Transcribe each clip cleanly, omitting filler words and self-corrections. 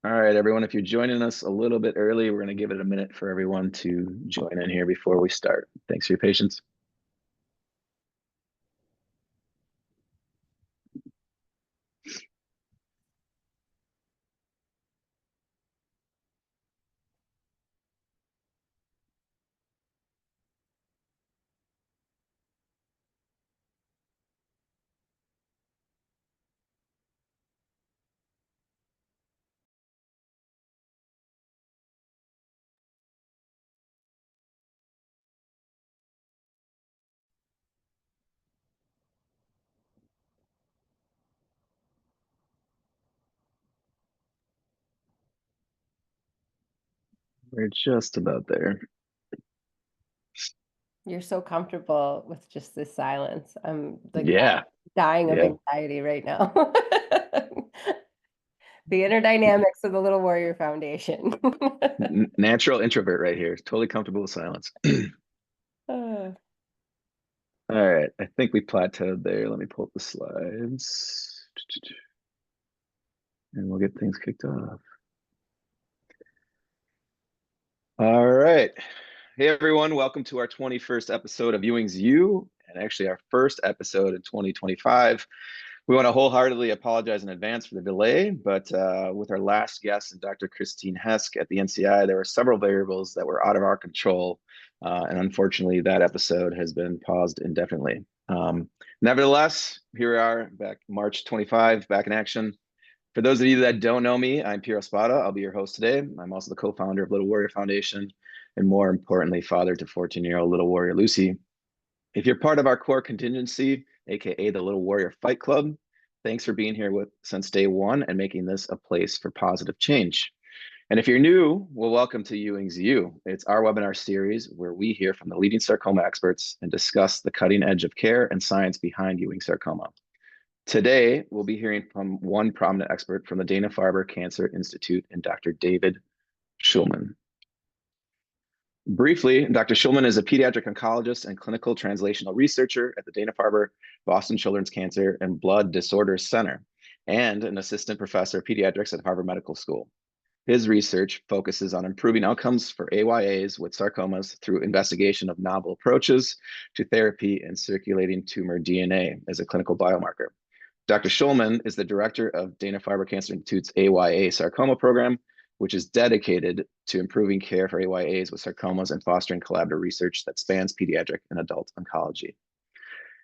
All right, everyone, if you're joining us a little bit early, we're going to give it a minute for everyone to join in here before we start. Thanks for your patience. We're just about there. You're so comfortable with just this silence. I'm like dying of anxiety right now. The inner dynamics of the Little Warrior Foundation. Natural introvert right here. Totally comfortable with silence. All right, I think we plateaued there. Let me pull up the slides. And we'll get things kicked off. All right. Hey, everyone. Welcome to our 21st episode of Ewings U, and actually our first episode in 2025. We want to wholeheartedly apologize in advance for the delay, but with our last guest, Dr. Christine Hesk at the NCI, there were several variables that were out of our control, and unfortunately, that episode has been paused indefinitely. Nevertheless, here we are, back March 25, back in action. For those of you that don't know me, I'm Piero Spada. I'll be your host today. I'm also the co-founder of Little Warrior Foundation, and more importantly, father to 14-year-old little warrior Lucy. If you're part of our core contingency, aka the Little Warrior Fight Club, thanks for being here since day one and making this a place for positive change. And if you're new, well, welcome to Ewings U. It's our webinar series where we hear from the leading sarcoma experts and discuss the cutting edge of care and science behind Ewing sarcoma. Today, we'll be hearing from one prominent expert from the Dana-Farber Cancer Institute and Dr. David Shulman. Briefly, Dr. Shulman is a pediatric oncologist and clinical translational researcher at the Dana-Farber Boston Children's Cancer and Blood Disorders Center and an assistant professor of pediatrics at Harvard Medical School. His research focuses on improving outcomes for AYAs with sarcomas through investigation of novel approaches to therapy and circulating tumor DNA as a clinical biomarker. Dr. Shulman is the director of Dana-Farber Cancer Institute's AYA sarcoma program, which is dedicated to improving care for AYAs with sarcomas and fostering collaborative research that spans pediatric and adult oncology.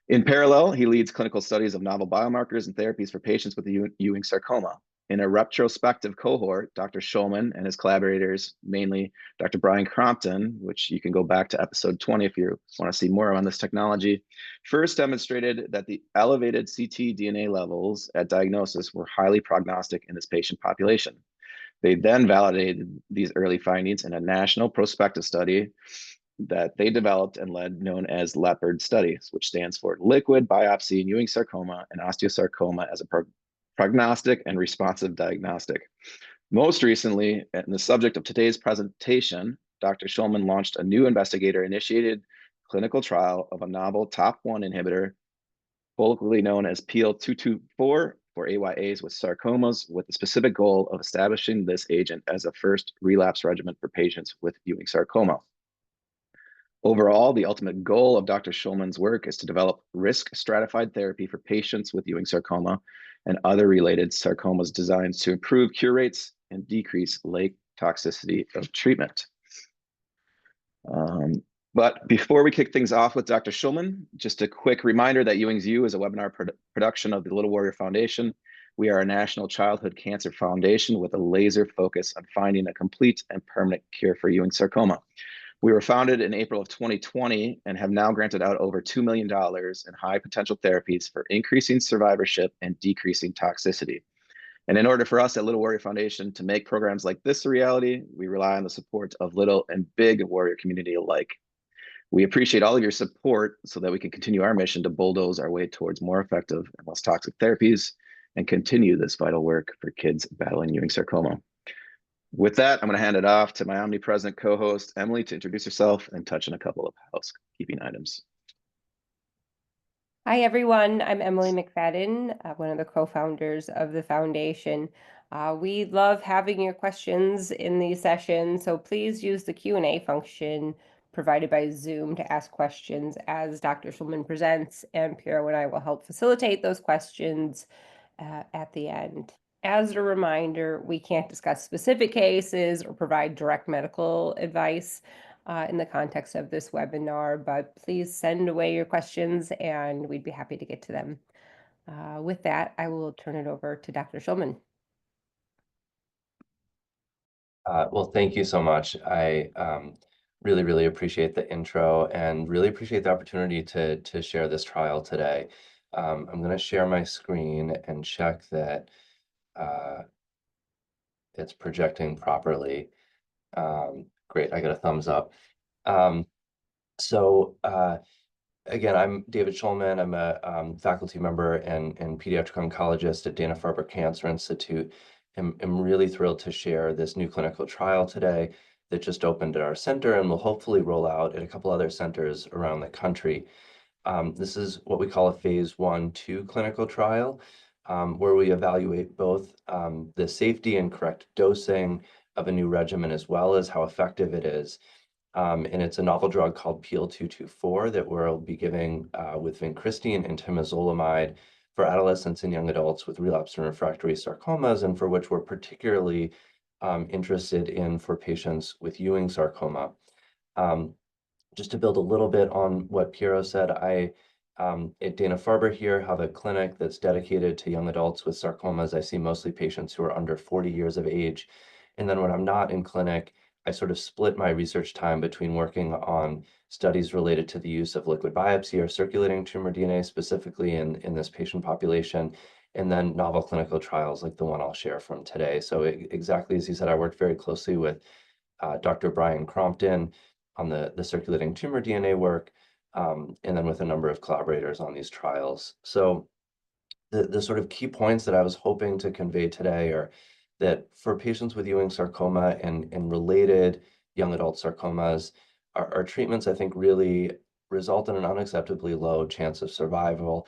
In parallel, he leads clinical studies of novel biomarkers and therapies for patients with Ewing sarcoma. In a retrospective cohort, Dr. Shulman and his collaborators, mainly Dr. Brian Crompton, which you can go back to episode 20 if you want to see more on this technology, first demonstrated that the elevated ctDNA levels at diagnosis were highly prognostic in this patient population. They then validated these early findings in a national prospective study that they developed and led, known as LEOPARD studies, which stands for Liquid Biopsy in Ewing Sarcoma and Osteosarcoma as a prognostic and responsive diagnostic. Most recently, and the subject of today's presentation, Dr. Shulman launched a new investigator-initiated clinical trial of a novel TOP1 inhibitor, colloquially known as PEEL-224, for AYAs with sarcomas, with the specific goal of establishing this agent as a first relapse regimen for patients with Ewing sarcoma. Overall, the ultimate goal of Dr. Shulman's work is to develop risk-stratified therapy for patients with Ewing sarcoma and other related sarcomas designed to improve cure rates and decrease late toxicity of treatment. But before we kick things off with Dr. Shulman, just a quick reminder that Ewings U is a webinar production of the Little Warrior Foundation. We are a national childhood cancer foundation with a laser focus on finding a complete and permanent cure for Ewing sarcoma. We were founded in April of 2020 and have now granted out over $2 million in high potential therapies for increasing survivorship and decreasing toxicity. And in order for us at Little Warrior Foundation to make programs like this a reality, we rely on the support of little and big warrior community alike. We appreciate all of your support so that we can continue our mission to bulldoze our way towards more effective and less toxic therapies and continue this vital work for kids battling Ewing sarcoma. With that, I'm going to hand it off to my omnipresent co-host, Emily, to introduce herself and touch on a couple of housekeeping items. Hi, everyone. I'm Emily McFadden, one of the co-founders of the foundation. We love having your questions in these sessions, so please use the Q&A function provided by Zoom to ask questions as Dr. Shulman presents, and Piero and I will help facilitate those questions at the end. As a reminder, we can't discuss specific cases or provide direct medical advice in the context of this webinar, but please send away your questions and we'd be happy to get to them. With that, I will turn it over to Dr. Shulman. Well, thank you so much. I really, really appreciate the intro and really appreciate the opportunity to share this trial today. I'm going to share my screen and check that it's projecting properly. Great, I got a thumbs up. Again, I'm David Shulman. I'm a faculty member and pediatric oncologist at Dana-Farber Cancer Institute. I'm really thrilled to share this new clinical trial today that just opened at our center and will hopefully roll out at a couple other centers around the country. This is what we call a phase 1/2 clinical trial, where we evaluate both the safety and correct dosing of a new regimen as well as how effective it is. And it's a novel drug called PEEL-224 that we'll be giving with Vincristine and Temozolomide for adolescents and young adults with relapse and refractory sarcomas, and for which we're particularly interested in for patients with Ewing sarcoma. Just to build a little bit on what Piero said, I at Dana-Farber here have a clinic that's dedicated to young adults with sarcomas. I see mostly patients who are under 40 years of age. And then when I'm not in clinic, I sort of split my research time between working on studies related to the use of liquid biopsy or circulating tumor DNA, specifically in this patient population, and then novel clinical trials like the one I'll share from today. So exactly as you said, I worked very closely with Dr. Brian Crompton on the circulating tumor DNA work, and then with a number of collaborators on these trials. So the sort of key points that I was hoping to convey today are that for patients with Ewing sarcoma and related young adult sarcomas, our treatments, I think, really result in an unacceptably low chance of survival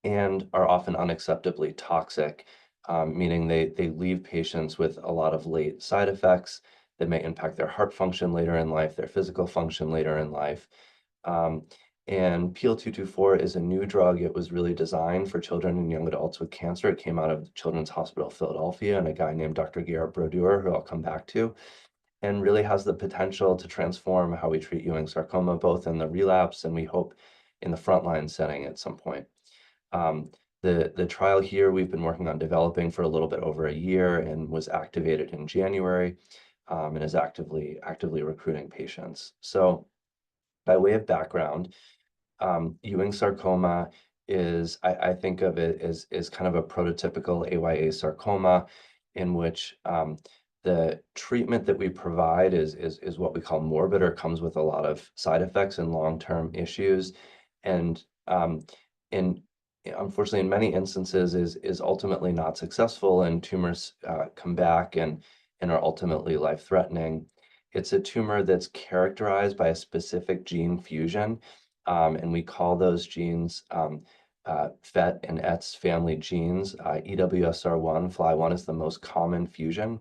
and are often unacceptably toxic, meaning they leave patients with a lot of late side effects that may impact their heart function later in life, their physical function later in life. And PEEL-224 is a new drug. It was really designed for children and young adults with cancer. It came out of Children's Hospital Philadelphia and a guy named Dr. Gerard Brodeur, who I'll come back to, and really has the potential to transform how we treat Ewing sarcoma, both in the relapse and we hope in the frontline setting at some point. The trial here we've been working on developing for a little bit over a year and was activated in January and is actively recruiting patients. So by way of background, Ewing sarcoma is, I think of it as kind of a prototypical AYA sarcoma in which the treatment that we provide is what we call morbid or comes with a lot of side effects and long-term issues. And unfortunately, in many instances is ultimately not successful and tumors come back and are ultimately life-threatening. It's a tumor that's characterized by a specific gene fusion, and we call those genes FET and ETS family genes. EWSR1, FLI1 is the most common fusion,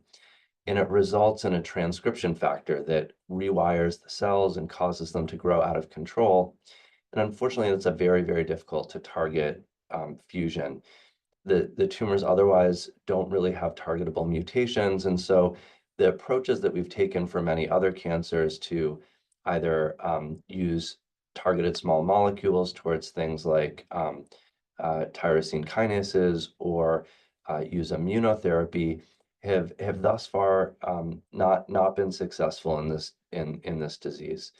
and it results in a transcription factor that rewires the cells and causes them to grow out of control. And unfortunately, it's a very, very difficult to target fusion. The tumors otherwise don't really have targetable mutations, and so the approaches that we've taken for many other cancers to either use targeted small molecules towards things like tyrosine kinases or use immunotherapy have thus far not been successful in this disease.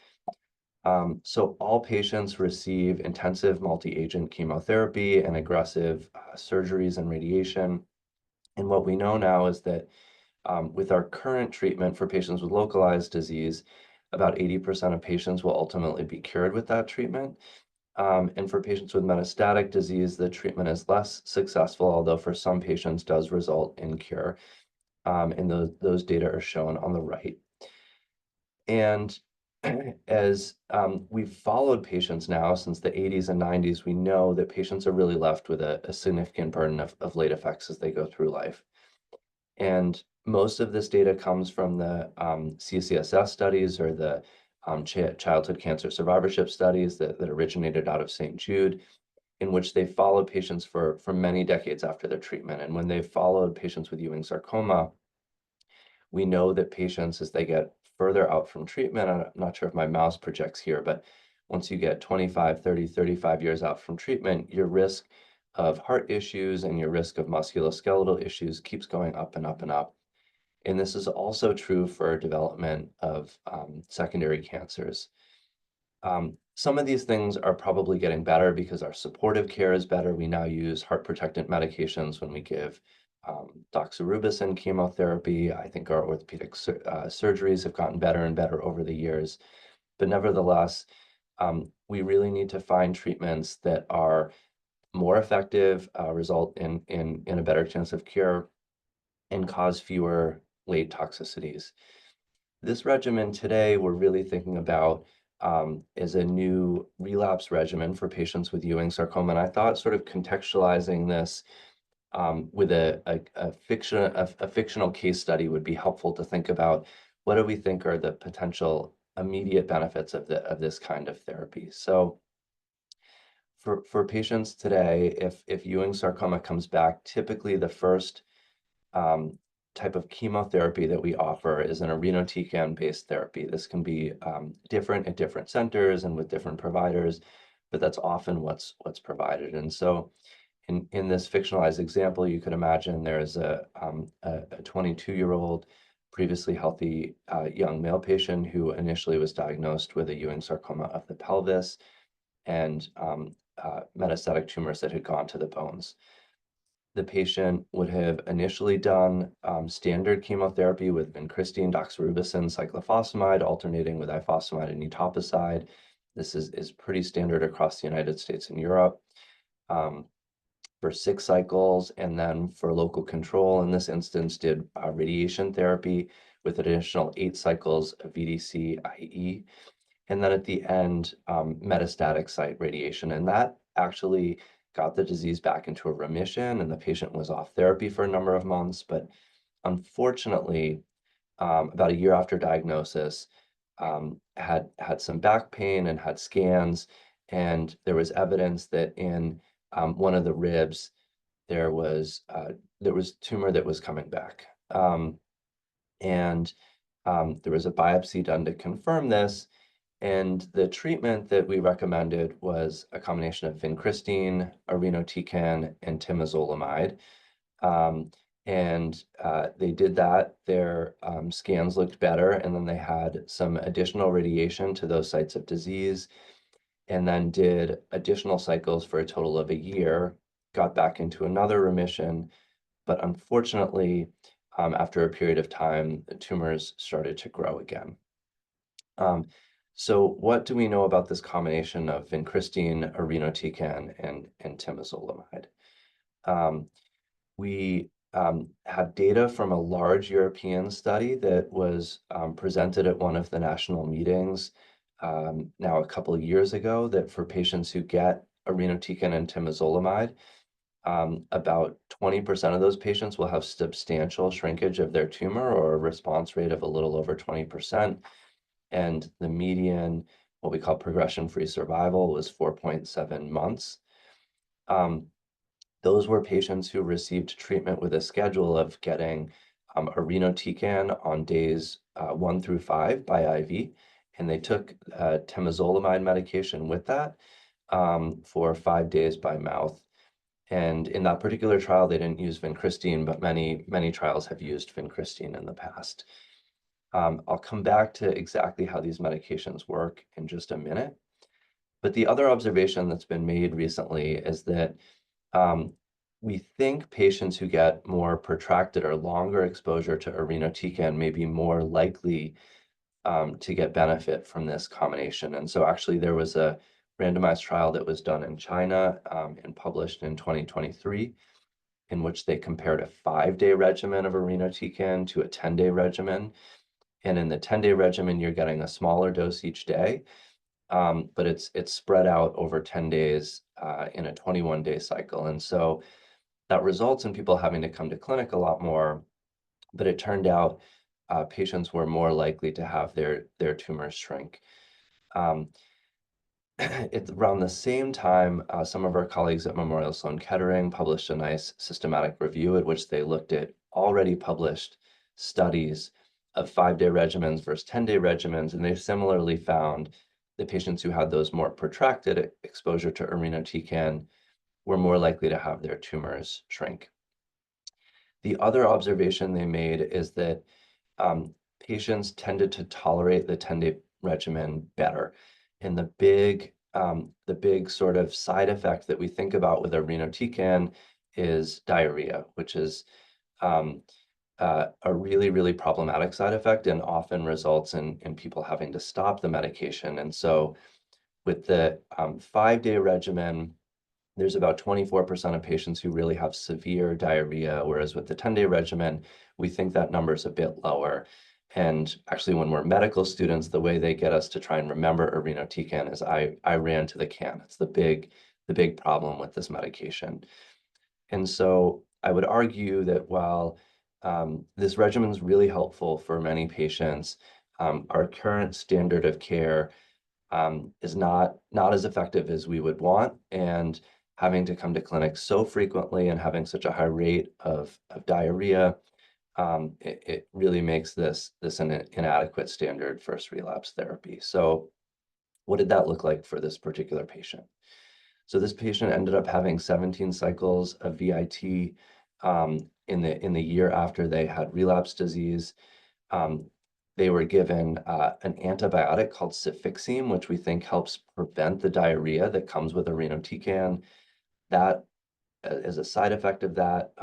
So all patients receive intensive multi-agent chemotherapy and aggressive surgeries and radiation. And what we know now is that with our current treatment for patients with localized disease, about 80% of patients will ultimately be cured with that treatment. And for patients with metastatic disease, the treatment is less successful, although for some patients does result in cure. And those data are shown on the right. And as we've followed patients now since the 80s and 90s, we know that patients are really left with a significant burden of late effects as they go through life. And most of this data comes from the CCSS studies, or the childhood cancer survivorship studies that originated out of St. Jude, in which they followed patients for many decades after their treatment. And when they followed patients with Ewing sarcoma, we know that patients, as they get further out from treatment, I'm not sure if my mouse projects here, but once you get 25, 30, 35 years out from treatment, your risk of heart issues and your risk of musculoskeletal issues keeps going up and up and up. And this is also true for development of secondary cancers. Some of these things are probably getting better because our supportive care is better. We now use heart protectant medications when we give doxorubicin chemotherapy. I think our orthopedic surgeries have gotten better and better over the years. But nevertheless, we really need to find treatments that are more effective, result in a better chance of cure, and cause fewer late toxicities. This regimen today we're really thinking about is a new relapse regimen for patients with Ewing sarcoma. And I thought sort of contextualizing this with a fictional case study would be helpful to think about what do we think are the potential immediate benefits of this kind of therapy. So for patients today, if Ewing sarcoma comes back, typically the first type of chemotherapy that we offer is an irinotecan-based therapy. This can be different at different centers and with different providers, but that's often what's provided. And so in this fictionalized example, you could imagine there's a 22-year-old previously healthy young male patient who initially was diagnosed with a Ewing sarcoma of the pelvis and metastatic tumors that had gone to the bones. The patient would have initially done standard chemotherapy with vincristine, doxorubicin, cyclophosphamide, alternating with ifosfamide and etoposide. This is pretty standard across the United States and Europe for 6 cycles, and then for local control, in this instance, did radiation therapy with an additional 8 cycles of VDC-IE. And then at the end, metastatic site radiation. And that actually got the disease back into a remission, and the patient was off therapy for a number of months. But unfortunately, about a year after diagnosis, had some back pain and had scans, and there was evidence that in one of the ribs there was tumor that was coming back, and there was a biopsy done to confirm this. And the treatment that we recommended was a combination of vincristine, irinotecan, and temozolomide. They did that. Their scans looked better, and then they had some additional radiation to those sites of disease, and then did additional cycles for a total of a year, got back into another remission. But unfortunately, after a period of time, the tumors started to grow again. So what do we know about this combination of vincristine, irinotecan, and temozolomide? We have data from a large European study that was presented at one of the national meetings now a couple of years ago, that for patients who get irinotecan and temozolomide, about 20% of those patients will have substantial shrinkage of their tumor, or a response rate of a little over 20%. And the median, what we call progression-free survival, was 4.7 months. Those were patients who received treatment with a schedule of getting irinotecan on days 1 through 5 by IV, and they took temozolomide medication with that for 5 days by mouth. And in that particular trial, they didn't use vincristine, but many trials have used vincristine in the past. I'll come back to exactly how these medications work in just a minute. But the other observation that's been made recently is that we think patients who get more protracted or longer exposure to irinotecan may be more likely to get benefit from this combination. And so actually there was a randomized trial that was done in China and published in 2023, in which they compared a 5-day regimen of irinotecan to a 10-day regimen. And in the 10-day regimen, you're getting a smaller dose each day, but it's spread out over 10 days in a 21-day cycle. And so that results in people having to come to clinic a lot more, but it turned out patients were more likely to have their tumors shrink. It's around the same time, some of our colleagues at Memorial Sloan Kettering published a nice systematic review at which they looked at already published studies of 5-day regimens versus 10-day regimens, and they similarly found the patients who had those more protracted exposure to irinotecan were more likely to have their tumors shrink. The other observation they made is that patients tended to tolerate the 10-day regimen better. And the big sort of side effect that we think about with irinotecan is diarrhea, which is a really, really problematic side effect and often results in people having to stop the medication. And so with the 5-day regimen, there's about 24% of patients who really have severe diarrhea, whereas with the 10-day regimen, we think that number is a bit lower. And actually, when we're medical students, the way they get us to try and remember irinotecan is I ran to the can. It's the big problem with this medication. And so I would argue that while this regimen is really helpful for many patients, our current standard of care is not as effective as we would want, and having to come to clinic so frequently and having such a high rate of diarrhea, it really makes this an inadequate standard first relapse therapy. So what did that look like for this particular patient? So this patient ended up having 17 cycles of VIT in the year after they had relapse disease. They were given an antibiotic called cefixime, which we think helps prevent the diarrhea that comes with irinotecan. That, as a side effect of that,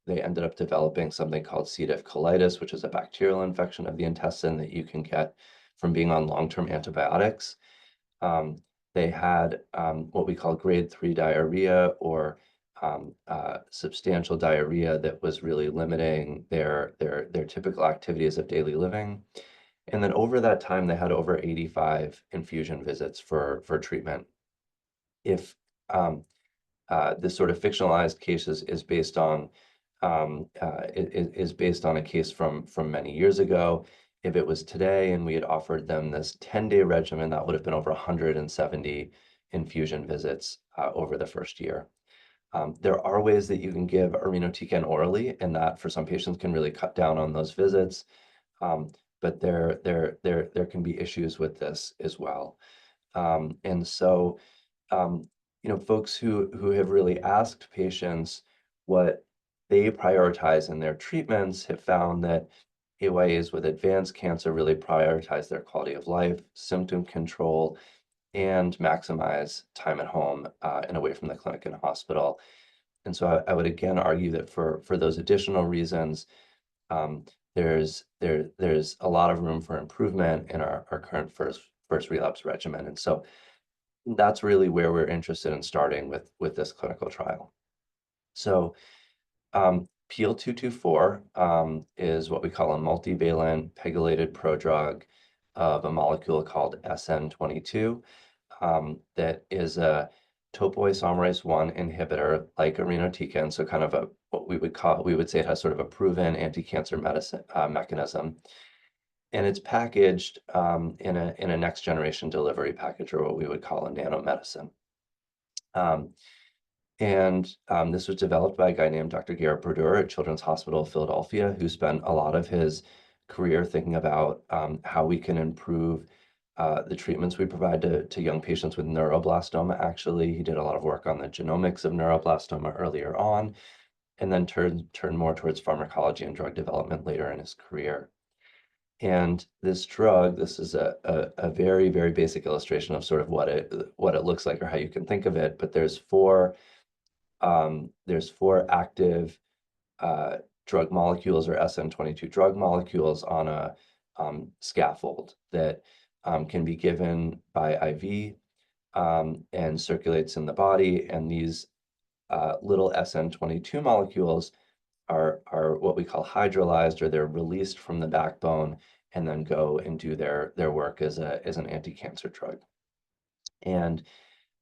they ended up developing something called C. diff colitis, which is a bacterial infection of the intestine that you can get from being on long-term antibiotics. They had what we call grade 3 diarrhea, or substantial diarrhea that was really limiting their typical activities of daily living. And then over that time, they had over 85 infusion visits for treatment. If this sort of fictionalized case is based on a case from many years ago. If it was today and we had offered them this 10-day regimen, that would have been over 170 infusion visits over the first year. There are ways that you can give irinotecan orally, and that for some patients can really cut down on those visits. But there can be issues with this as well. And so, folks who have really asked patients what they prioritize in their treatments have found that AYAs with advanced cancer really prioritize their quality of life, symptom control, and maximize time at home and away from the clinic and hospital. And so I would again argue that for those additional reasons, there's a lot of room for improvement in our current first relapse regimen. And so that's really where we're interested in starting with this clinical trial. So PEEL-224 is what we call a multivalent pegylated prodrug of a molecule called SN22 that is a topoisomerase I inhibitor like irinotecan, so kind of what we would say it has sort of a proven anti-cancer medicine mechanism. And it's packaged in a next generation delivery package, or what we would call a nanomedicine. This was developed by a guy named Dr. Garrett Brodeur at Children's Hospital of Philadelphia, who spent a lot of his career thinking about how we can improve the treatments we provide to young patients with neuroblastoma. Actually, he did a lot of work on the genomics of neuroblastoma earlier on, and then turned more towards pharmacology and drug development later in his career. And this drug, this is a very, very basic illustration of sort of what it looks like or how you can think of it, but there's four active drug molecules, or SN22 drug molecules, on a scaffold that can be given by IV and circulates in the body. And these little SN22 molecules are what we call hydrolyzed, or they're released from the backbone and then go and do their work as an anti-cancer drug. And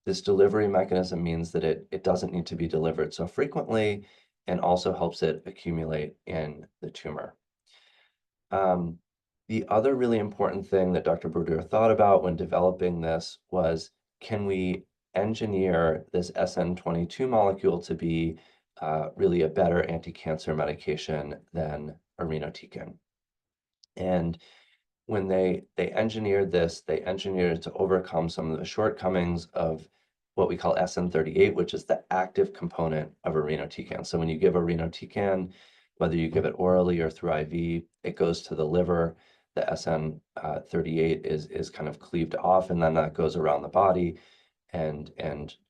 this delivery mechanism means that it doesn't need to be delivered so frequently, and also helps it accumulate in the tumor. The other really important thing that Dr. Brodeur thought about when developing this was, can we engineer this SN22 molecule to be really a better anti-cancer medication than irinotecan? And when they engineered this, they engineered it to overcome some of the shortcomings of what we call SN38, which is the active component of irinotecan. So when you give irinotecan, whether you give it orally or through IV, it goes to the liver. The SN38 is kind of cleaved off, and then that goes around the body and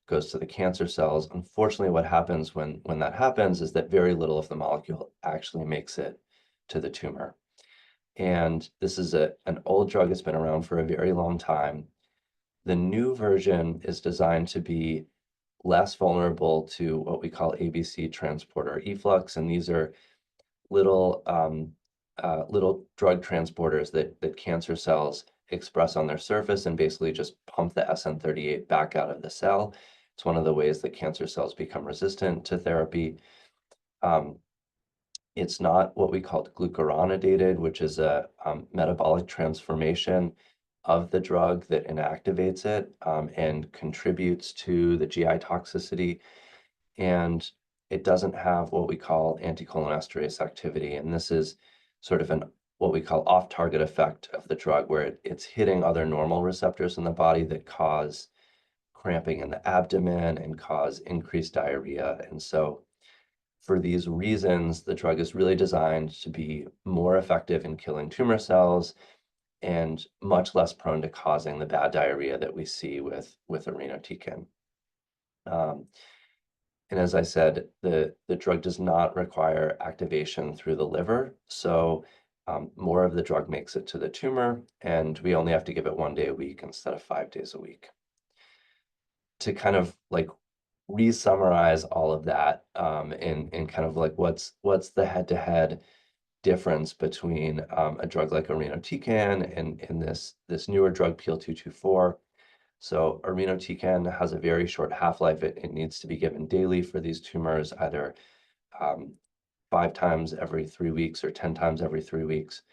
goes to the cancer cells. Unfortunately, what happens when that happens is that very little of the molecule actually makes it to the tumor. And this is an old drug that's been around for a very long time. The new version is designed to be less vulnerable to what we call ABC transporter efflux, and these are little little drug transporters that cancer cells express on their surface and basically just pump the SN38 back out of the cell. It's one of the ways that cancer cells become resistant to therapy. It's not what we call glucuronidated, which is a metabolic transformation of the drug that inactivates it and contributes to the GI toxicity. And it doesn't have what we call anticholinesterase activity. And this is sort of what we call off-target effect of the drug, where it's hitting other normal receptors in the body that cause cramping in the abdomen and cause increased diarrhea. And so for these reasons, the drug is really designed to be more effective in killing tumor cells and much less prone to causing the bad diarrhea that we see with irinotecan. And as I said, the drug does not require activation through the liver, so more of the drug makes it to the tumor, and we only have to give it 1 day a week instead of 5 days a week. To kind of like re-summarize all of that in kind of like what's the head-to-head difference between a drug like irinotecan and this newer drug PEEL-224. So irinotecan has a very short half-life. It needs to be given daily for these tumors, either 5 times every 3 weeks or 10 times every 3 weeks.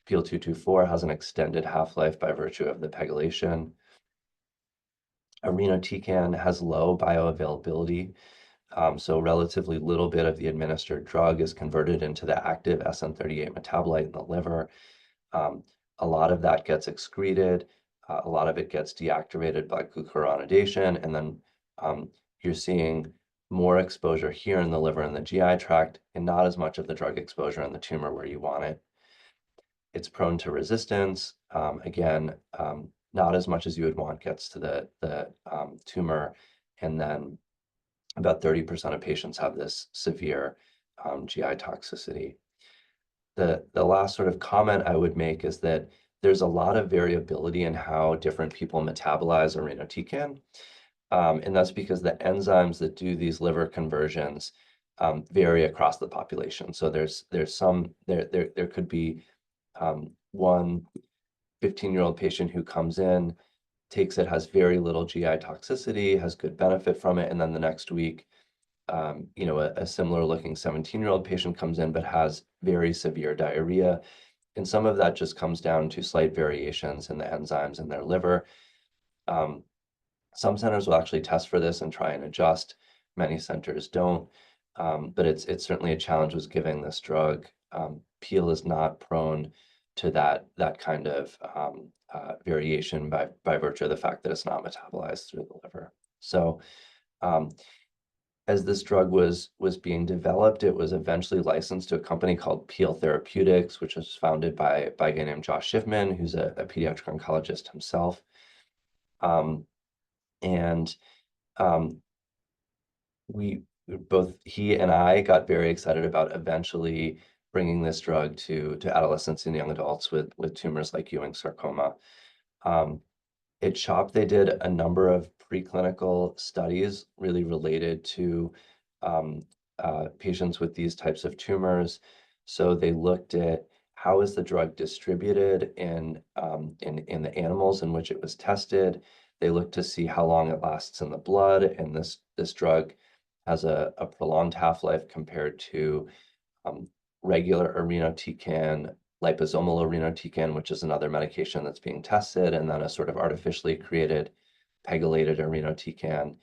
PEEL-224 has an extended half-life by virtue of the pegylation. Irinotecan has low bioavailability, so relatively little bit of the administered drug is converted into the active SN38 metabolite in the liver. A lot of that gets excreted, a lot of it gets deactivated by glucuronidation, and then you're seeing more exposure here in the liver and the GI tract, and not as much of the drug exposure in the tumor where you want it. It's prone to resistance. Again, not as much as you would want gets to the tumor, and then about 30% of patients have this severe GI toxicity. The last sort of comment I would make is that there's a lot of variability in how different people metabolize irinotecan, and that's because the enzymes that do these liver conversions vary across the population. So there could be one 15-year-old patient who comes in, takes it, has very little GI toxicity, has good benefit from it, and then the next week, a similar looking 17-year-old patient comes in but has very severe diarrhea. And some of that just comes down to slight variations in the enzymes in their liver. Some centers will actually test for this and try and adjust. Many centers don't, but it's certainly a challenge with giving this drug. PEEL is not prone to that kind of variation by virtue of the fact that it's not metabolized through the liver. So as this drug was being developed, it was eventually licensed to a company called PEEL Therapeutics, which was founded by a guy named Josh Shifman, who's a pediatric oncologist himself. Both he and I got very excited about eventually bringing this drug to adolescents and young adults with tumors like Ewing sarcoma. At CHOP, they did a number of preclinical studies really related to patients with these types of tumors. So they looked at how is the drug distributed in the animals in which it was tested. They looked to see how long it lasts in the blood, and this drug has a prolonged half-life compared to regular irinotecan, liposomal irinotecan, which is another medication that's being tested, and then a sort of artificially created pegylated irinotecan.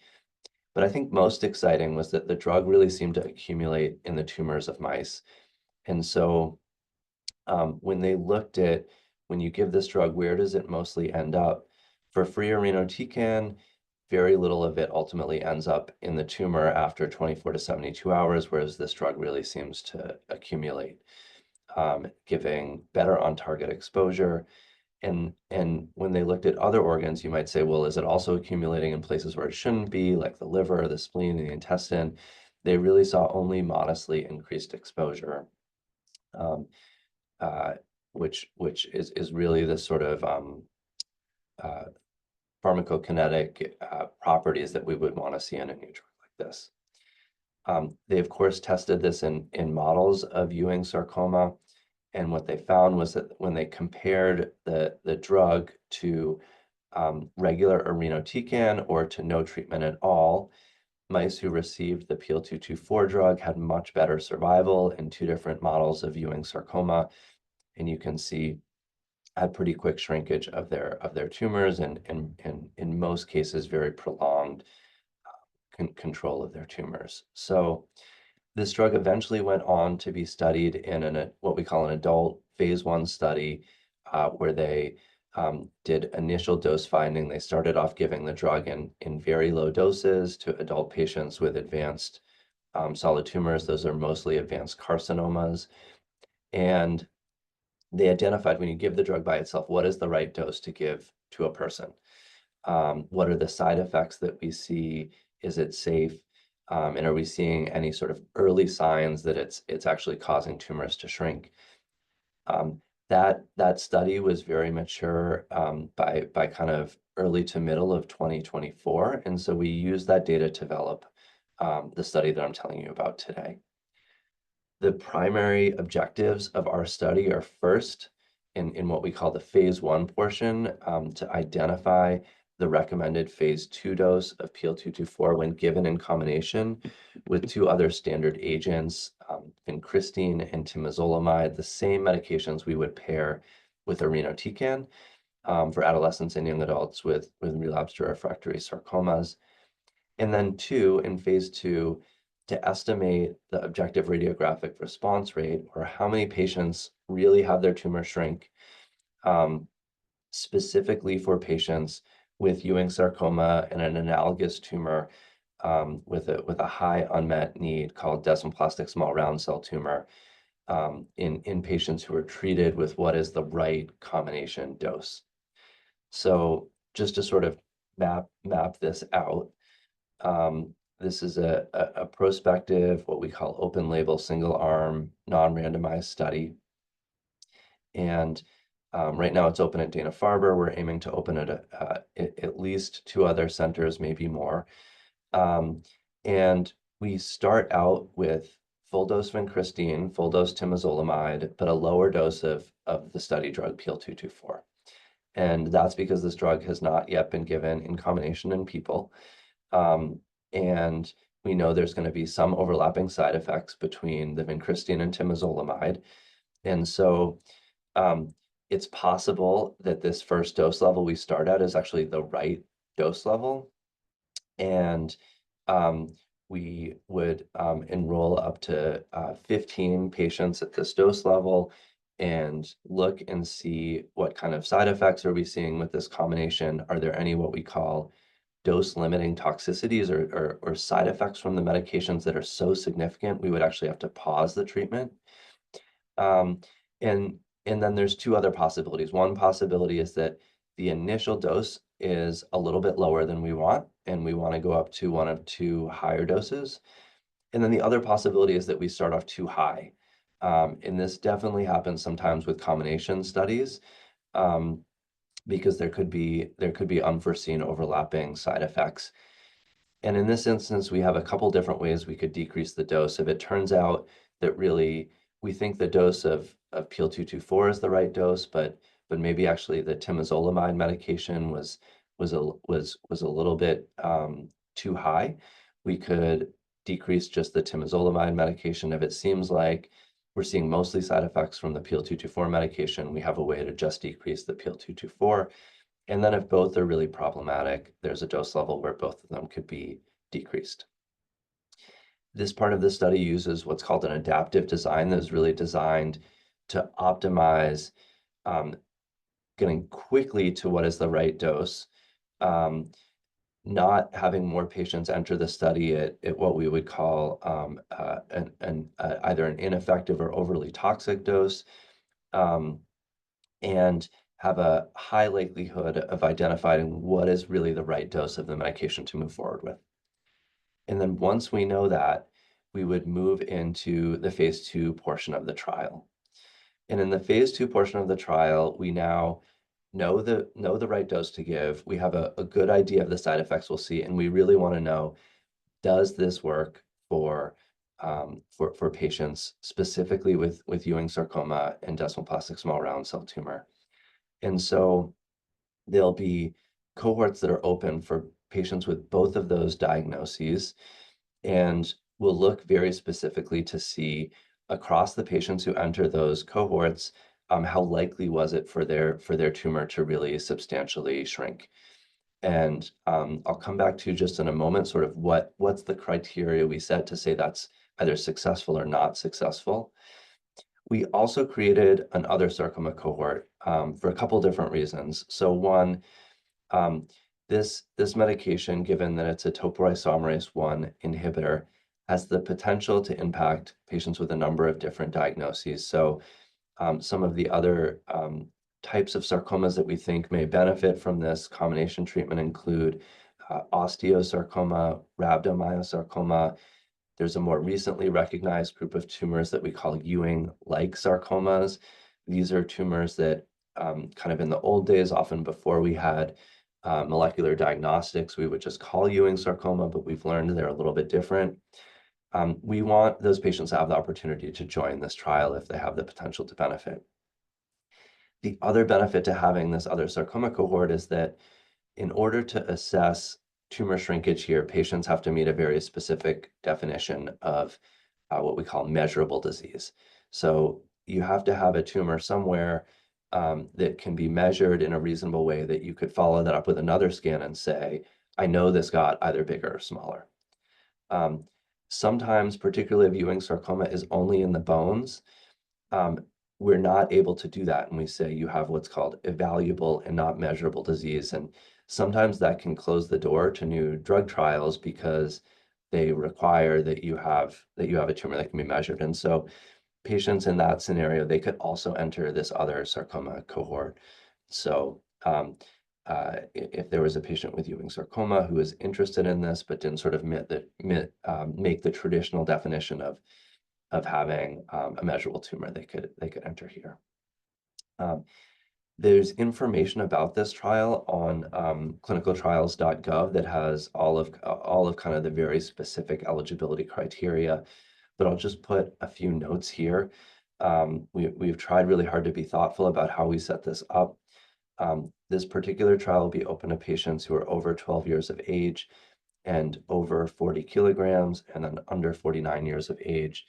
But I think most exciting was that the drug really seemed to accumulate in the tumors of mice. And so when they looked at, when you give this drug, where does it mostly end up? For free irinotecan, very little of it ultimately ends up in the tumor after 24 to 72 hours, whereas this drug really seems to accumulate, giving better on-target exposure. And when they looked at other organs, you might say, well, is it also accumulating in places where it shouldn't be, like the liver, the spleen, the intestine? They really saw only modestly increased exposure, which is really the sort of pharmacokinetic properties that we would want to see in a new drug like this. They, of course, tested this in models of Ewing sarcoma. And what they found was that when they compared the drug to regular irinotecan or to no treatment at all, mice who received the PEEL-224 drug had much better survival in 2 different models of Ewing sarcoma. And you can see had pretty quick shrinkage of their tumors, and in most cases, very prolonged control of their tumors. So this drug eventually went on to be studied in what we call an adult phase 1 study, where they did initial dose finding. They started off giving the drug in very low doses to adult patients with advanced solid tumors. Those are mostly advanced carcinomas. And they identified, when you give the drug by itself, what is the right dose to give to a person? What are the side effects that we see? Is it safe? And are we seeing any sort of early signs that it's actually causing tumors to shrink? That study was very mature by kind of early to middle of 2024. And so we used that data to develop the study that I'm telling you about today. The primary objectives of our study are, first, in what we call the phase 1 portion, to identify the recommended phase 2 dose of PEEL-224 when given in combination with 2 other standard agents, vincristine and temozolomide, the same medications we would pair with irinotecan for adolescents and young adults with relapsed or refractory sarcomas. And then 2, in phase 2, to estimate the objective radiographic response rate, or how many patients really have their tumor shrink, specifically for patients with Ewing sarcoma and an analogous tumor with a high unmet need called desmoplastic small round cell tumor, in patients who are treated with what is the right combination dose. So just to sort of map this out, this is a prospective, what we call open label, single arm, non-randomized study. And right now it's open at Dana-Farber. We're aiming to open it at least 2 other centers, maybe more. And we start out with full dose vincristine, full dose temozolomide, but a lower dose of the study drug PEEL-224. And that's because this drug has not yet been given in combination in people. And we know there's going to be some overlapping side effects between the vincristine and temozolomide. And so it's possible that this first dose level we start at is actually the right dose level. And we would enroll up to 15 patients at this dose level and look and see what kind of side effects are we seeing with this combination. Are there any what we call dose-limiting toxicities or side effects from the medications that are so significant we would actually have to pause the treatment? And then there's 2 other possibilities. One possibility is that the initial dose is a little bit lower than we want, and we want to go up to 1 of 2 higher doses. And then the other possibility is that we start off too high. And this definitely happens sometimes with combination studies, because there could be unforeseen overlapping side effects. And in this instance, we have a couple different ways we could decrease the dose. If it turns out that really we think the dose of PEEL-224 is the right dose, but maybe actually the temozolomide medication was a little bit too high. We could decrease just the temozolomide medication. If it seems like we're seeing mostly side effects from the PEEL-224 medication, we have a way to just decrease the PEEL-224. And then if both are really problematic, there's a dose level where both of them could be decreased. This part of the study uses what's called an adaptive design that is really designed to optimize getting quickly to what is the right dose, not having more patients enter the study at what we would call either an ineffective or overly toxic dose, and have a high likelihood of identifying what is really the right dose of the medication to move forward with. And then once we know that, we would move into the phase 2 portion of the trial. And in the phase 2 portion of the trial, we now know the right dose to give. We have a good idea of the side effects we'll see, and we really want to know, does this work for patients specifically with Ewing sarcoma and desmoplastic small round cell tumor. And so there'll be cohorts that are open for patients with both of those diagnoses, and we'll look very specifically to see across the patients who enter those cohorts, how likely was it for their tumor to really substantially shrink. And I'll come back to just in a moment sort of what's the criteria we set to say that's either successful or not successful. We also created an other sarcoma cohort for a couple different reasons. So one, this medication, given that it's a topoisomerase I inhibitor, has the potential to impact patients with a number of different diagnoses. So some of the other types of sarcomas that we think may benefit from this combination treatment include osteosarcoma, rhabdomyosarcoma. There's a more recently recognized group of tumors that we call Ewing-like sarcomas. These are tumors that kind of in the old days, often before we had molecular diagnostics, we would just call Ewing sarcoma, but we've learned they're a little bit different. We want those patients to have the opportunity to join this trial if they have the potential to benefit. The other benefit to having this other sarcoma cohort is that in order to assess tumor shrinkage here, patients have to meet a very specific definition of what we call measurable disease. So you have to have a tumor somewhere that can be measured in a reasonable way that you could follow that up with another scan and say, I know this got either bigger or smaller. Sometimes, particularly if Ewing sarcoma is only in the bones, we're not able to do that. And we say you have what's called evaluable and not measurable disease. And sometimes that can close the door to new drug trials because they require that you have a tumor that can be measured. And so patients in that scenario, they could also enter this other sarcoma cohort. So if there was a patient with Ewing sarcoma who was interested in this but didn't sort of make the traditional definition of having a measurable tumor, they could enter here. There's information about this trial on clinicaltrials.gov that has all of kind of the very specific eligibility criteria, but I'll just put a few notes here. We've tried really hard to be thoughtful about how we set this up. This particular trial will be open to patients who are over 12 years of age and over 40 kilograms and then under 49 years of age.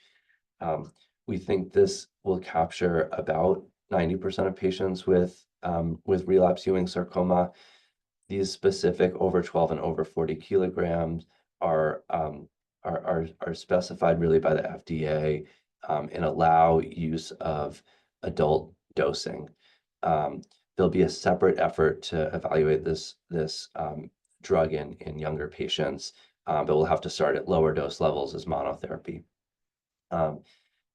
We think this will capture about 90% of patients with relapse Ewing sarcoma. These specific over 12 and over 40 kilograms are specified really by the FDA and allow use of adult dosing. There'll be a separate effort to evaluate this drug in younger patients, but we'll have to start at lower dose levels as monotherapy.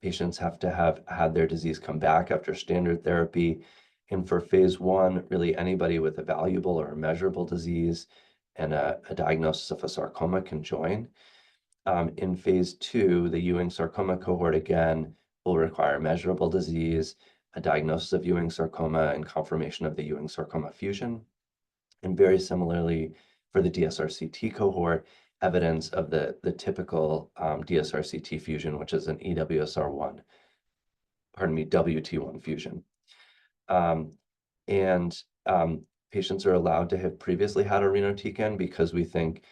Patients have to have had their disease come back after standard therapy. And for phase 1, really anybody with a valuable or a measurable disease and a diagnosis of a sarcoma can join. In phase 2, the Ewing sarcoma cohort again will require measurable disease, a diagnosis of Ewing sarcoma, and confirmation of the Ewing sarcoma fusion. And very similarly for the DSRCT cohort, evidence of the typical DSRCT fusion, which is an EWSR1 WT1 fusion. And patients are allowed to have previously had irinotecan because we think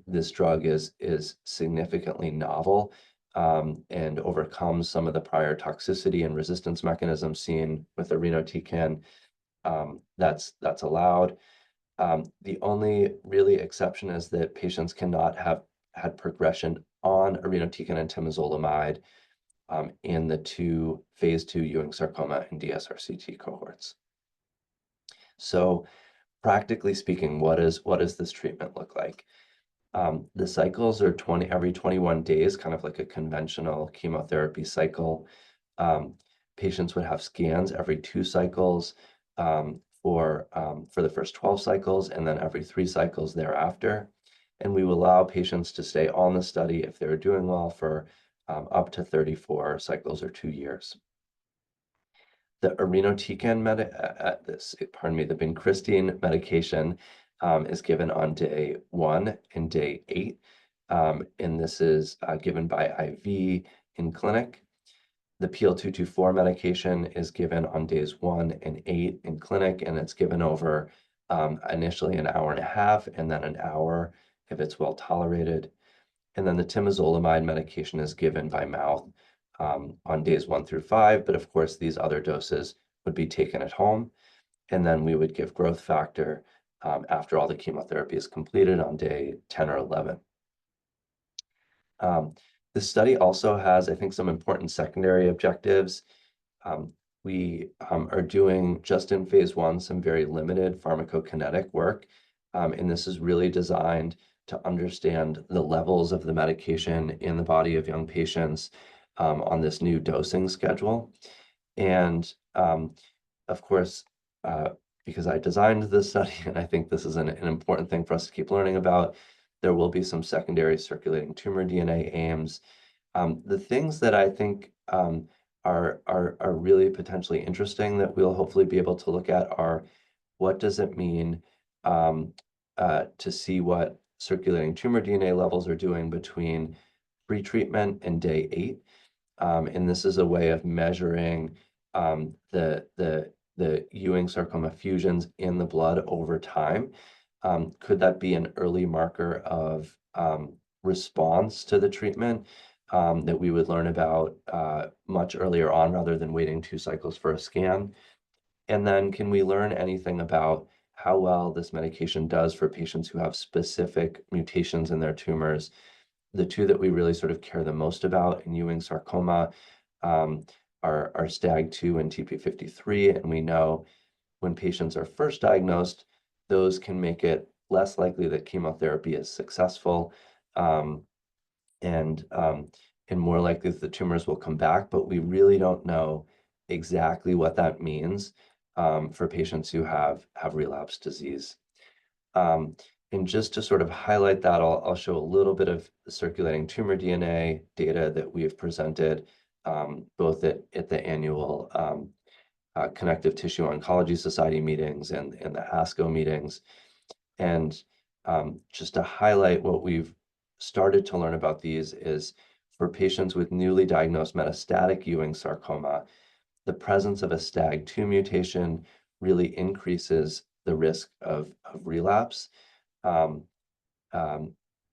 this drug is significantly novel and overcomes some of the prior toxicity and resistance mechanisms seen with irinotecan. That's allowed. The only really exception is that patients cannot have had progression on irinotecan and temozolomide in the phase 2 Ewing sarcoma and DSRCT cohorts. So practically speaking, what does this treatment look like? The cycles are every 21 days, kind of like a conventional chemotherapy cycle. Patients would have scans every 2 cycles for the first 12 cycles, and then every 3 cycles thereafter. And we will allow patients to stay on the study if they're doing well for up to 34 cycles or 2 years. The irinotecan the vincristine medication is given on day 1 and day 8. And this is given by IV in clinic. The PEEL-224 medication is given on days 1 and 8 in clinic, and it's given over initially an hour and a half and then an hour if it's well tolerated. And then the temozolomide medication is given by mouth on days 1 through 5, but of course these other doses would be taken at home. And then we would give growth factor after all the chemotherapy is completed on day 10 or 11. This study also has, I think, some important secondary objectives. We are doing, just in phase 1, some very limited pharmacokinetic work. And this is really designed to understand the levels of the medication in the body of young patients on this new dosing schedule. And of course, because I designed this study, and I think this is an important thing for us to keep learning about, there will be some secondary circulating tumor DNA aims. The things that I think are really potentially interesting that we'll hopefully be able to look at are, what does it mean to see what circulating tumor DNA levels are doing between pre-treatment and day 8. And this is a way of measuring the Ewing sarcoma fusions in the blood over time. Could that be an early marker of response to the treatment that we would learn about much earlier on rather than waiting 2 cycles for a scan? And then can we learn anything about how well this medication does for patients who have specific mutations in their tumors? The 2 that we really sort of care the most about in Ewing sarcoma are STAG2 and TP53, and we know when patients are first diagnosed, those can make it less likely that chemotherapy is successful, and more likely that the tumors will come back, but we really don't know exactly what that means for patients who have relapse disease. And just to sort of highlight that, I'll show a little bit of the circulating tumor DNA data that we've presented both at the annual Connective Tissue Oncology Society meetings and the ASCO meetings. And just to highlight what we've started to learn about these is, for patients with newly diagnosed metastatic Ewing sarcoma, the presence of a STAG2 mutation really increases the risk of relapse.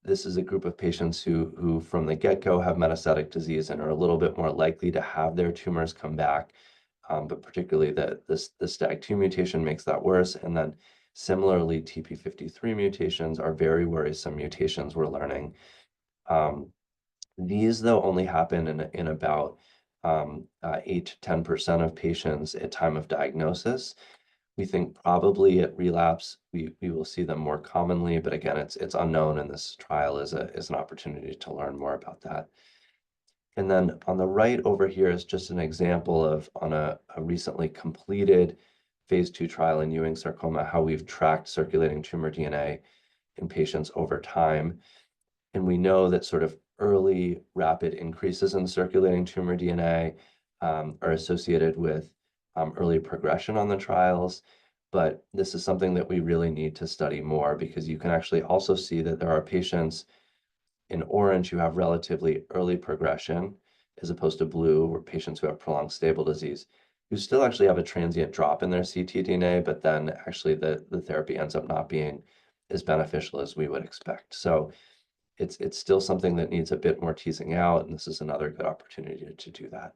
This is a group of patients who from the get-go have metastatic disease and are a little bit more likely to have their tumors come back, but particularly the STAG2 mutation makes that worse. And then similarly, TP53 mutations are very worrisome mutations, we're learning. These, though, only happen in about 8 to 10% of patients at time of diagnosis. We think probably at relapse, we will see them more commonly, but again, it's unknown, and this trial is an opportunity to learn more about that. And then on the right over here is just an example of, on a recently completed phase 2 trial in Ewing sarcoma, how we've tracked circulating tumor DNA in patients over time. And we know that sort of early rapid increases in circulating tumor DNA are associated with early progression on the trials, but this is something that we really need to study more, because you can actually also see that there are patients in orange who have relatively early progression as opposed to blue, where patients who have prolonged stable disease, who still actually have a transient drop in their ctDNA, but then actually the therapy ends up not being as beneficial as we would expect. So it's still something that needs a bit more teasing out, and this is another good opportunity to do that.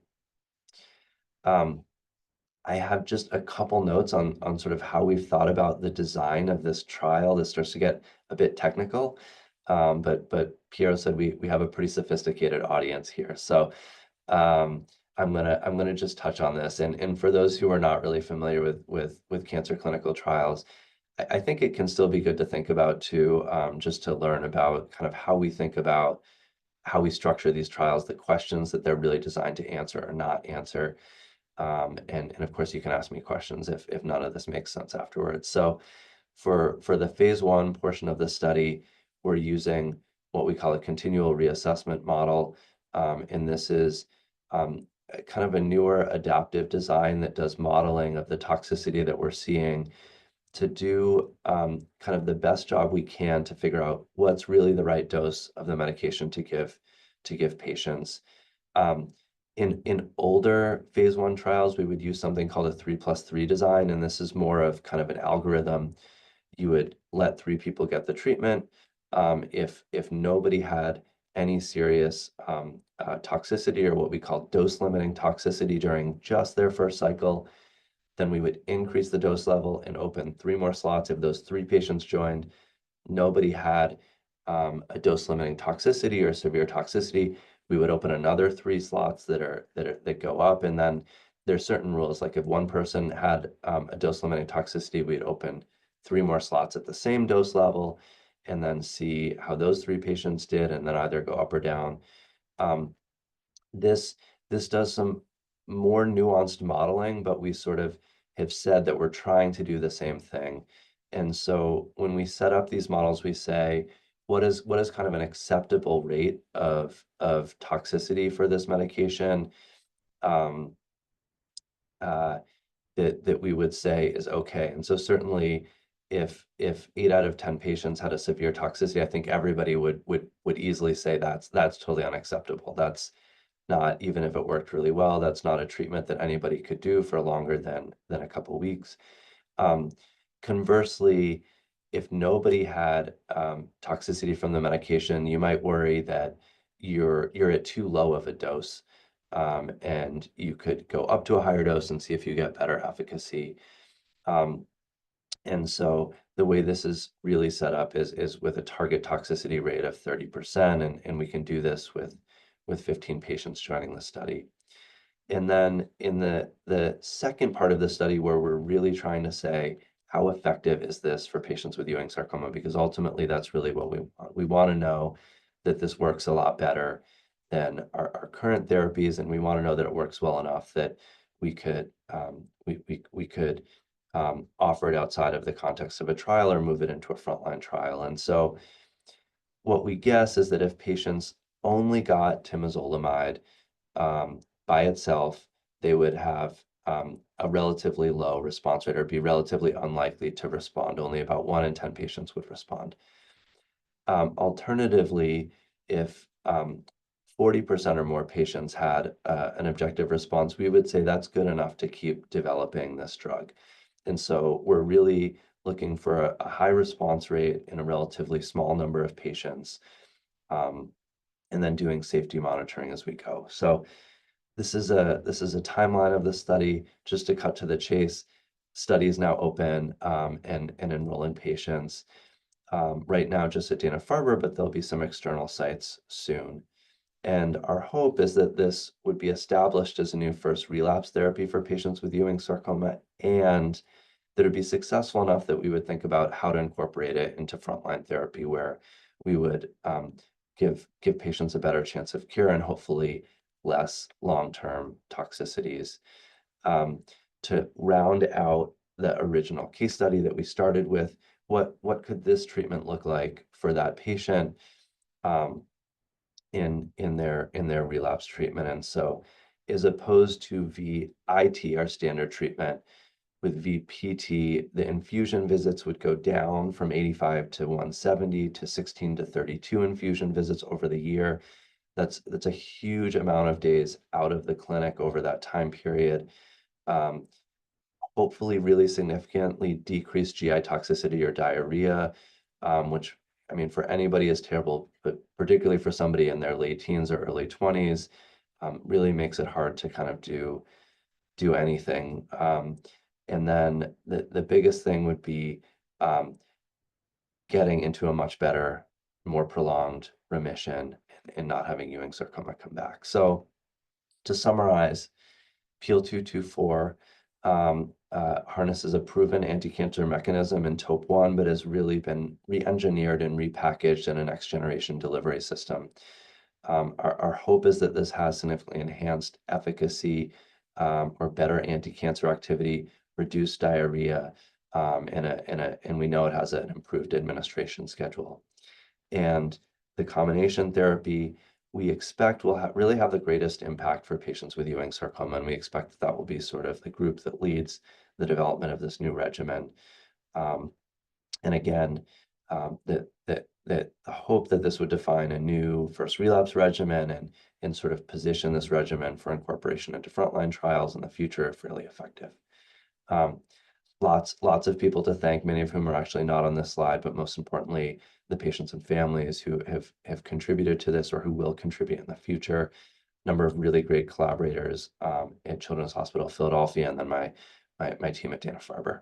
I have just a couple notes on sort of how we've thought about the design of this trial. This starts to get a bit technical, but Piero said we have a pretty sophisticated audience here. So I'm gonna just touch on this. And for those who are not really familiar with cancer clinical trials, I think it can still be good to think about too, just to learn about kind of how we think about how we structure these trials, the questions that they're really designed to answer or not answer. And of course, you can ask me questions if none of this makes sense afterwards. So for the phase 1 portion of the study, we're using what we call a continual reassessment model. And this is kind of a newer adaptive design that does modeling of the toxicity that we're seeing to do kind of the best job we can to figure out what's really the right dose of the medication to give patients. In older phase 1 trials, we would use something called a 3+3 design, and this is more of kind of an algorithm. You would let 3 people get the treatment. If nobody had any serious toxicity, or what we call dose-limiting toxicity during just their first cycle, then we would increase the dose level and open 3 more slots. If those 3 patients joined, nobody had a dose-limiting toxicity or severe toxicity, we would open another 3 slots that go up. And then there's certain rules, like if one person had a dose-limiting toxicity, we'd open 3 more slots at the same dose level, and then see how those 3 patients did, and then either go up or down. This does some more nuanced modeling, but we sort of have said that we're trying to do the same thing. And so when we set up these models, we say, what is kind of an acceptable rate of toxicity for this medication that we would say is okay. And so certainly if 8 out of 10 patients had a severe toxicity, I think everybody would easily say that's totally unacceptable. That's not, even if it worked really well, that's not a treatment that anybody could do for longer than a couple weeks. Conversely, if nobody had toxicity from the medication, you might worry that you're at too low of a dose, and you could go up to a higher dose and see if you get better efficacy. And so the way this is really set up is with a target toxicity rate of 30%, and we can do this with 15 patients joining the study. And then in the second part of the study, where we're really trying to say, how effective is this for patients with Ewing sarcoma? Because ultimately, that's really what we want. We want to know that this works a lot better than our current therapies, and we want to know that it works well enough that we could offer it outside of the context of a trial or move it into a frontline trial. And so what we guess is that if patients only got temozolomide by itself, they would have a relatively low response rate, or be relatively unlikely to respond. Only about 1 in 10 patients would respond. Alternatively, if 40% or more patients had an objective response, we would say that's good enough to keep developing this drug. And so we're really looking for a high response rate in a relatively small number of patients, and then doing safety monitoring as we go. So this is a timeline of the study. Just to cut to the chase, study is now open and enrolling patients right now just at Dana-Farber, but there'll be some external sites soon. And our hope is that this would be established as a new first relapse therapy for patients with Ewing sarcoma, and that it would be successful enough that we would think about how to incorporate it into frontline therapy, where we would give patients a better chance of cure and hopefully less long-term toxicities. To round out the original case study that we started with, what could this treatment look like for that patient in their relapse treatment? And so, as opposed to VIT, our standard treatment, with VPT, the infusion visits would go down from 85 to 170 to 16 to 32 infusion visits over the year. That's a huge amount of days out of the clinic over that time period. Hopefully really significantly decrease GI toxicity or diarrhea, which, I mean, for anybody is terrible, but particularly for somebody in their late teens or early 20s, really makes it hard to kind of do anything. And then the biggest thing would be getting into a much better, more prolonged remission and not having Ewing sarcoma come back. So to summarize, PEEL-224 harnesses a proven anti-cancer mechanism in TOP1, but has really been re-engineered and repackaged in a next-generation delivery system. Our hope is that this has significantly enhanced efficacy or better anti-cancer activity, reduced diarrhea, and we know it has an improved administration schedule. And the combination therapy we expect will really have the greatest impact for patients with Ewing sarcoma, and we expect that that will be sort of the group that leads the development of this new regimen. And again, the hope that this would define a new first relapse regimen and sort of position this regimen for incorporation into frontline trials in the future if really effective. Lots of people to thank, many of whom are actually not on this slide, but most importantly, the patients and families who have contributed to this or who will contribute in the future. Number of really great collaborators at Children's Hospital of Philadelphia, and then my team at Dana-Farber.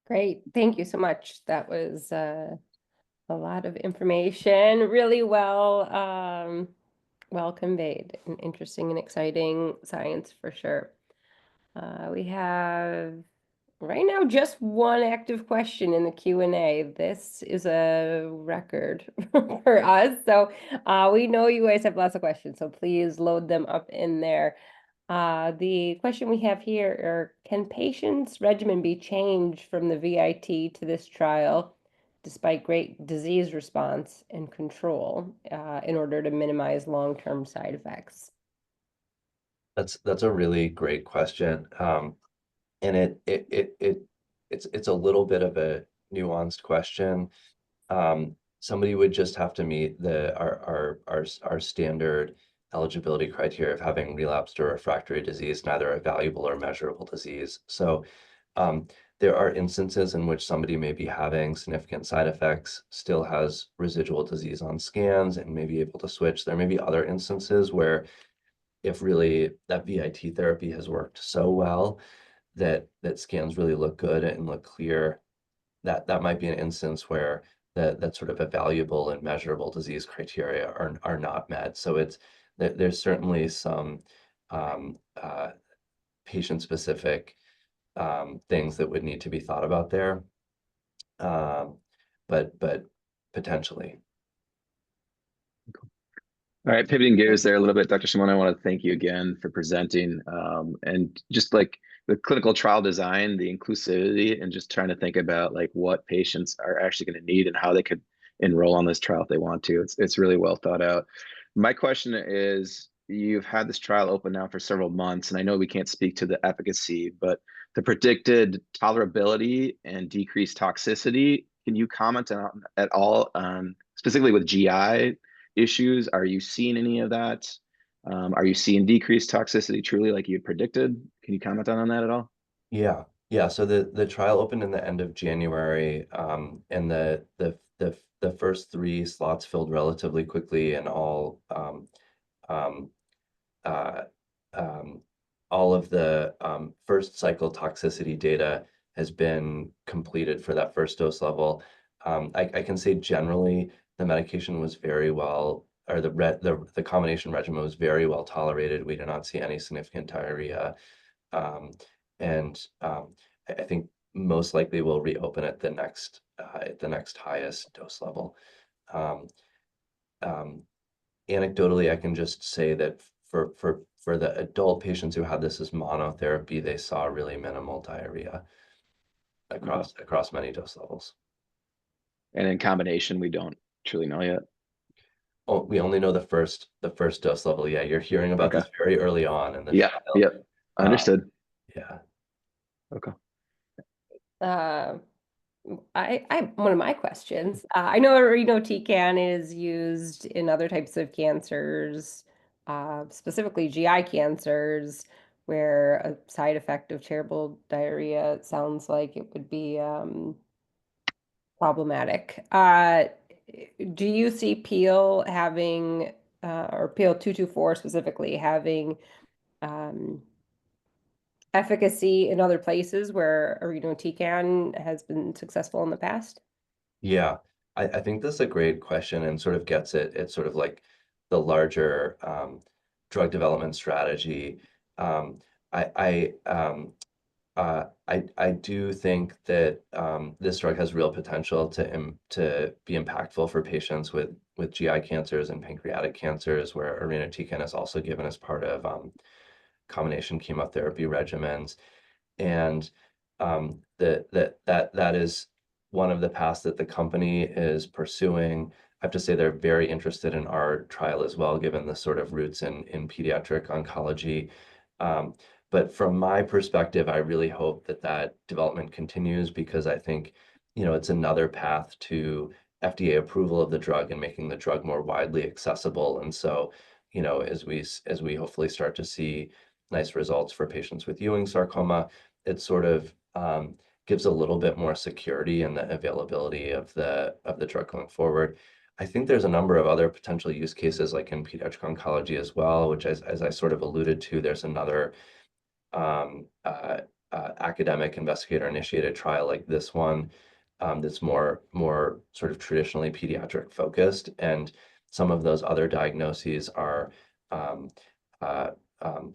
Great. Thank you so much. That was a lot of information, really well conveyed, and interesting and exciting science for sure. We have right now just one active question in the Q&A. This is a record for us. So we know you guys have lots of questions, so please load them up in there. The question we have here are, can patients' regimen be changed from the VIT to this trial despite great disease response and control in order to minimize long-term side effects? That's a really great question. And it's a little bit of a nuanced question. Somebody would just have to meet our standard eligibility criteria of having relapsed or refractory disease, neither evaluable or measurable disease. So there are instances in which somebody may be having significant side effects, still has residual disease on scans, and may be able to switch. There may be other instances where if really that VIT therapy has worked so well that scans really look good and look clear, that might be an instance where that sort of evaluable and measurable disease criteria are not met. So there's certainly some patient-specific things that would need to be thought about there, but potentially. All right, pivoting gears there a little bit, Dr. Shulman, I want to thank you again for presenting and just like the clinical trial design, the inclusivity, and just trying to think about like what patients are actually going to need and how they could enroll on this trial if they want to. It's really well thought out. My question is, you've had this trial open now for several months, and I know we can't speak to the efficacy, but the predicted tolerability and decreased toxicity, can you comment on at all on specifically with GI issues? Are you seeing any of that? Are you seeing decreased toxicity truly like you had predicted? Can you comment on that at all? Yeah. So the trial opened in the end of January, and the first 3 slots filled relatively quickly, and all of the first cycle toxicity data has been completed for that first dose level. I can say generally the medication was very well, or the combination regimen was very well tolerated. We did not see any significant diarrhea, and I think most likely we'll reopen at the next highest dose level. Anecdotally, I can just say that for the adult patients who had this as monotherapy, they saw really minimal diarrhea across many dose levels. And in combination, we don't truly know yet. Oh, we only know the first dose level. Yeah, you're hearing about this very early on in the trial. Yep. Understood. Yeah. Okay. One of my questions. I know irinotecan is used in other types of cancers, specifically GI cancers, where a side effect of terrible diarrhea sounds like it would be problematic. Do you see Peel having, or PEEL-224 specifically, having um, efficacy in other places where irinotecan has been successful in the past? Yeah, I think this is a great question and sort of gets it. It's sort of like the larger drug development strategy. Um, I do think that this drug has real potential to be impactful for patients with GI cancers and pancreatic cancers, where irinotecan is also given as part of combination chemotherapy regimens. And that is one of the paths that the company is pursuing. I have to say they're very interested in our trial as well, given the sort of roots in pediatric oncology. Um, but from my perspective, I really hope that that development continues because I think, it's another path to FDA approval of the drug and making the drug more widely accessible. And so, as we hopefully start to see nice results for patients with Ewing sarcoma, it sort of gives a little bit more security in the availability of the drug going forward. I think there's a number of other potential use cases, like in pediatric oncology as well, which, as I sort of alluded to, there's another um, uh, academic investigator-initiated trial like this one that's more sort of traditionally pediatric focused, and some of those other diagnoses are um, uh,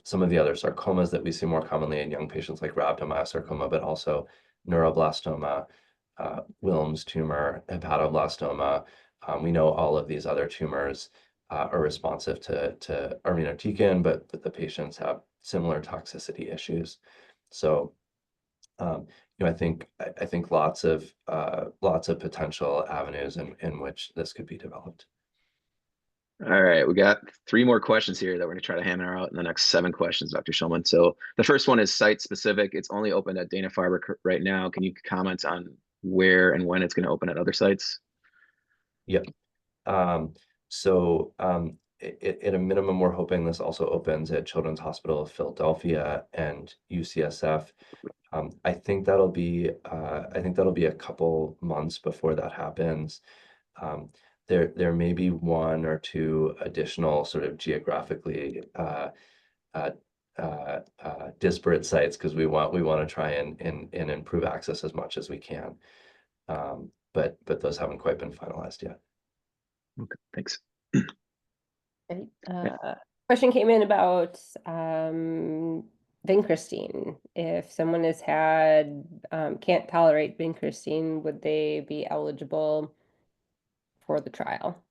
some of the other sarcomas that we see more commonly in young patients, like rhabdomyosarcoma, but also neuroblastoma, Wilms tumor, hepatoblastoma. We know all of these other tumors are responsive to irinotecan, but the patients have similar toxicity issues. So, I think lots of potential avenues in which this could be developed. All right, we got three more questions here that we're going to try to hammer out in the next 7 questions, Dr. Shulman. So the first one is site specific. It's only open at Dana-Farber right now. Can you comment on where and when it's going to open at other sites? Yep. So at a minimum, we're hoping this also opens at Children's Hospital of Philadelphia and UCSF. I think that'll be a couple months before that happens. There may be one or two additional sort of geographically uh, disparate sites because we want to try and improve access as much as we can. But those haven't quite been finalized yet. Okay, thanks. Okay. Yeah. Question came in about vincristine. If someone has had can't tolerate vincristine, would they be eligible for the trial?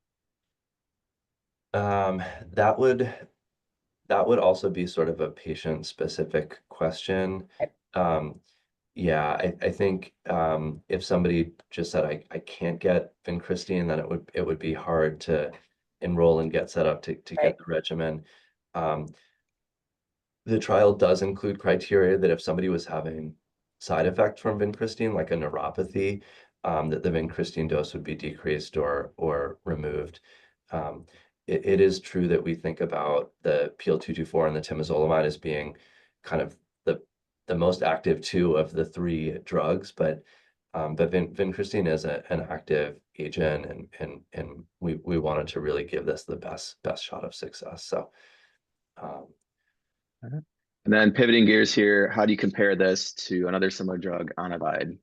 Um, that would that would also be sort of a patient-specific question. Okay. Yeah, I think if somebody just said I can't get vincristine, then it would be hard to enroll and get set up to Right. get the regimen. Um, the trial does include criteria that if somebody was having side effects from vincristine, like a neuropathy, that the vincristine dose would be decreased or removed. Um, it is true that we think about the PEEL-224 and the temozolomide as being kind of the most active two of the three drugs, but vincristine is an active agent, and we wanted to really give this the best shot of success. So. And then pivoting gears here, how do you compare this to another similar drug, Onivide?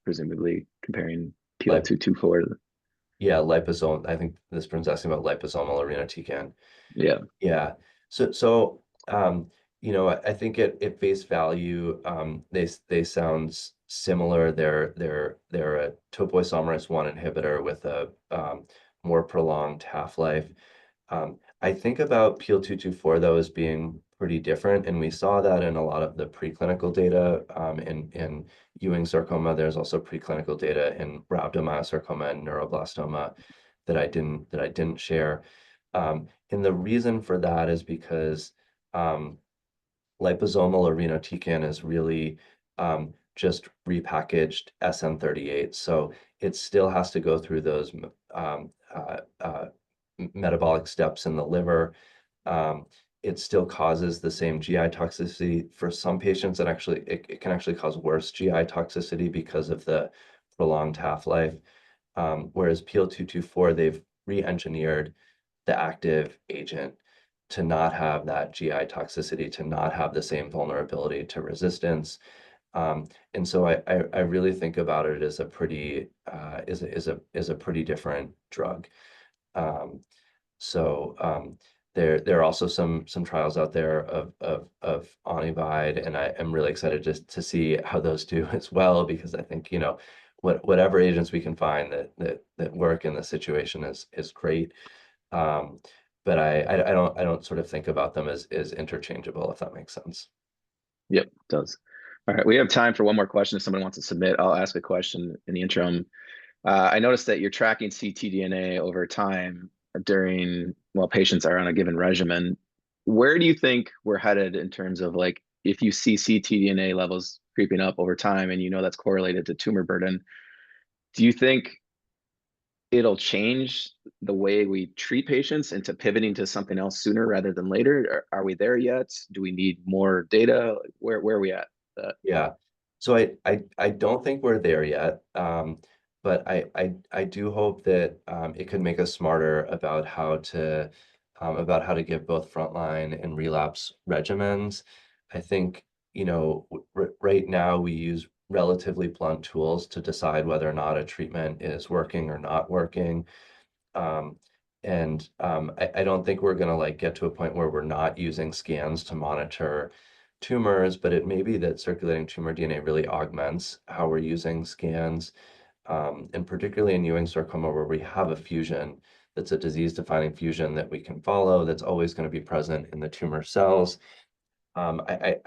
Presumably comparing Like PEEL-224 to Yeah, liposome. I think this person's asking about liposomal irinotecan. yeah. Yeah. So I think at face value, they sound similar. They're a topoisomerase I inhibitor with a more prolonged half-life. I think about PEEL-224 though as being pretty different, and we saw that in a lot of the preclinical data in Ewing sarcoma. There's also preclinical data in rhabdomyosarcoma and neuroblastoma that I didn't share. And the reason for that is because liposomal irinotecan is really just repackaged SN38. So it still has to go through those metabolic steps in the liver. It still causes the same GI toxicity. For some patients, it can actually cause worse GI toxicity because of the prolonged half-life. Whereas PEEL-224, they've re-engineered the active agent to not have that GI toxicity, to not have the same vulnerability to resistance. And so I really think about it as a pretty pretty different drug. There are also some trials out there of Onivide, and I am really excited just to see how those do as well, because I think, you know, whatever agents we can find that work in this situation is great. But I don't sort of think about them as interchangeable, if that makes sense. Yep, it does. All right, we have time for one more question. If someone wants to submit, I'll ask a question in the interim. I noticed that you're tracking ctDNA over time while patients are on a given regimen. Where do you think we're headed in terms of, like, if you see ctDNA levels creeping up over time and you know that's correlated to tumor burden, do you think it'll change the way we treat patients into pivoting to something else sooner rather than later? Are we there yet? Do we need more data? Where are we at? Yeah. So I don't think we're there yet. But I do hope that it could make us smarter about how to give both frontline and relapse regimens. I think, you know, right now we use relatively blunt tools to decide whether or not a treatment is working or not working. Um, I don't think we're gonna like get to a point where we're not using scans to monitor tumors, but it may be that circulating tumor DNA really augments how we're using scans. And particularly in Ewing sarcoma, where we have a fusion that's a disease-defining fusion that we can follow, that's always going to be present in the tumor cells. I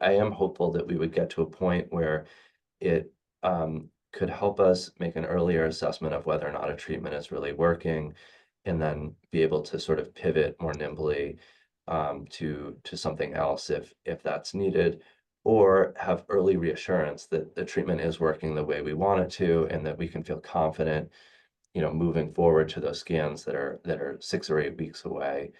am hopeful that we would get to a point where it could help us make an earlier assessment of whether or not a treatment is really working, and then be able to sort of pivot more nimbly to something else if that's needed, or have early reassurance that the treatment is working the way we want it to, and that we can feel confident, you know, moving forward to those scans that are 6 or 8 weeks away.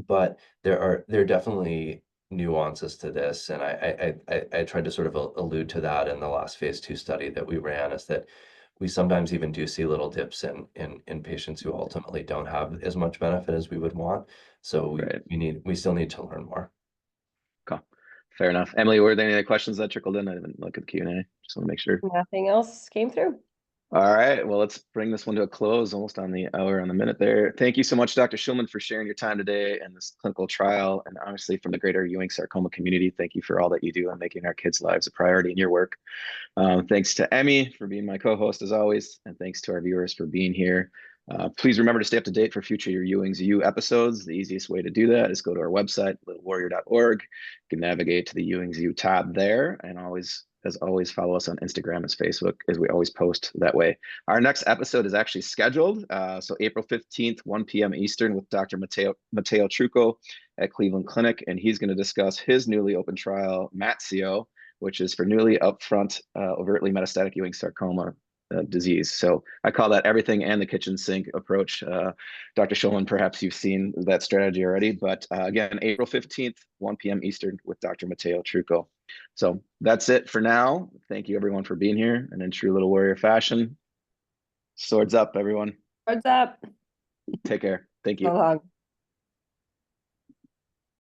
But there are definitely nuances to this, and I tried to sort of allude to that in the last phase 2 study that we ran, is that we sometimes even do see little dips in patients who ultimately don't have as much benefit as we would want. So Right. we still need to learn more. Cool. Fair enough. Emily, were there any other questions that trickled in? I didn't look at the Q&A. Just want to make sure. Nothing else came through. All right. Well, let's bring this one to a close, almost on the hour, on the minute there. Thank you so much, Dr. Shulman, for sharing your time today and this clinical trial. And honestly, from the greater Ewing sarcoma community, thank you for all that you do on making our kids' lives a priority in your work. Thanks to Emmy for being my co-host as always, and thanks to our viewers for being here. Please remember to stay up to date for future Ewing's U episodes. The easiest way to do that is go to our website, littlewarrior.org. You can navigate to the Ewing's U tab there, and as always, follow us on Instagram and Facebook, as we always post that way. Our next episode is actually scheduled, so April 15th, 1 p.m. Eastern, with Dr. Matteo Trucco at Cleveland Clinic, and he's going to discuss his newly open trial, MATSIO, which is for newly upfront overtly metastatic Ewing sarcoma disease. So I call that everything and the kitchen sink approach. Dr. Shulman, perhaps you've seen that strategy already, but again, April 15th, 1 p.m. Eastern, with Dr. Matteo Trucco. So that's it for now. Thank you everyone for being here, and in true Little Warrior fashion, swords up, everyone. Swords up. Take care. Thank So you. long.